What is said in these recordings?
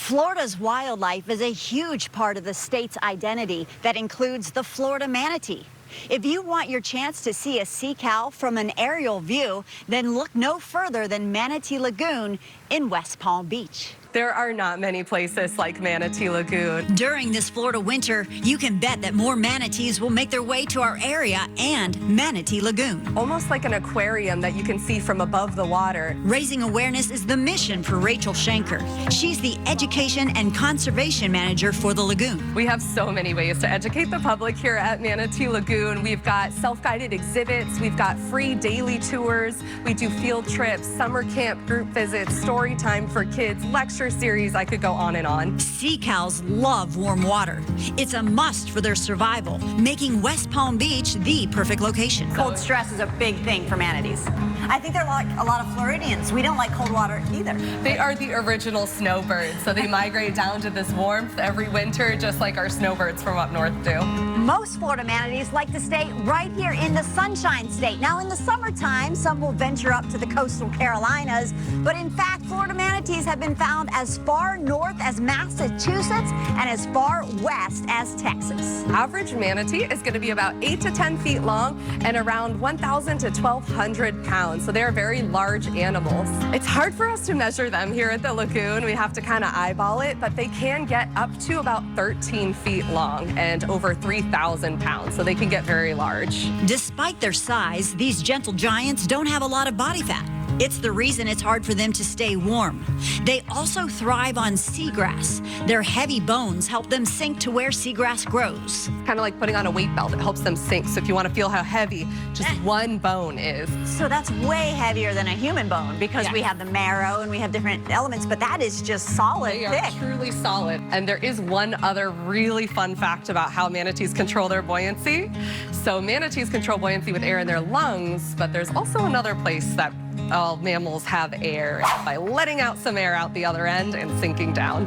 Florida's wildlife is a huge part of the state's identity that includes the Florida manatee. If you want your chance to see a sea cow from an aerial view, then look no further than Manatee Lagoon in West Palm Beach. There are not many places like Manatee Lagoon. During this Florida winter, you can bet that more manatees will make their way to our area and Manatee Lagoon. Almost like an aquarium that you can see from above the water. Raising awareness is the mission for Rachel Shanker. She's the Education and Conservation Manager for the lagoon. We have so many ways to educate the public here at Manatee Lagoon. We've got self-guided exhibits, we've got free daily tours, we do field trips, summer camp group visits, story time for kids, lecture series. I could go on and on. Sea cows love warm water. It's a must for their survival, making West Palm Beach the perfect location. Cold stress is a big thing for manatees. I think they're like a lot of Floridians. We don't like cold water either. They are the original snowbirds, so they migrate down to this warmth every winter, just like our snowbirds from up north do. Most Florida manatees like to stay right here in the Sunshine State. Now, in the summertime, some will venture up to the coastal Carolinas, but in fact, Florida manatees have been found as far north as Massachusetts and as far west as Texas. Average manatee is going to be about 8 to 10 feet long and around 1,000 to 1,200 pounds, so they are very large animals. It's hard for us to measure them here at the lagoon. We have to kind of eyeball it, but they can get up to about 13 feet long and over 3,000 pounds, so they can get very large. Despite their size, these gentle giants don't have a lot of body fat. It's the reason it's hard for them to stay warm. They also thrive on seagrass. Their heavy bones help them sink to where seagrass grows. Kind of like putting on a weight belt. It helps them sink. So if you want to feel how heavy just one bone is. So that's way heavier than a human bone because we have the marrow and we have different elements, but that is just solid, They are truly solid. And there is one other really fun fact about how manatees control their buoyancy. So manatees control buoyancy with air in their lungs, but there's also another place that all mammals have air by letting out some air out the other end and sinking down.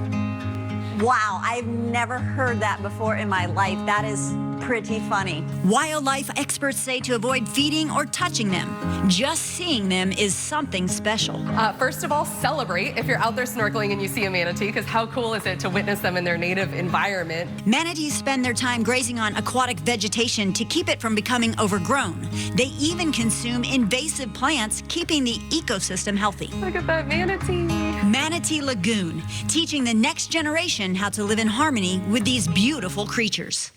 Wow, I've never heard that before in my life. That is pretty funny. Wildlife experts say to avoid feeding or touching them. Just seeing them is something special. First of all, celebrate if you're out there snorkeling and you see a manatee, because how cool is it to witness them in their native environment? Manatees spend their time grazing on aquatic vegetation to keep it from becoming overgrown. They even consume invasive plants, keeping the ecosystem healthy. Look at that manatee. Manatee Lagoon, teaching the next generation how to live in harmony with these beautiful creatures.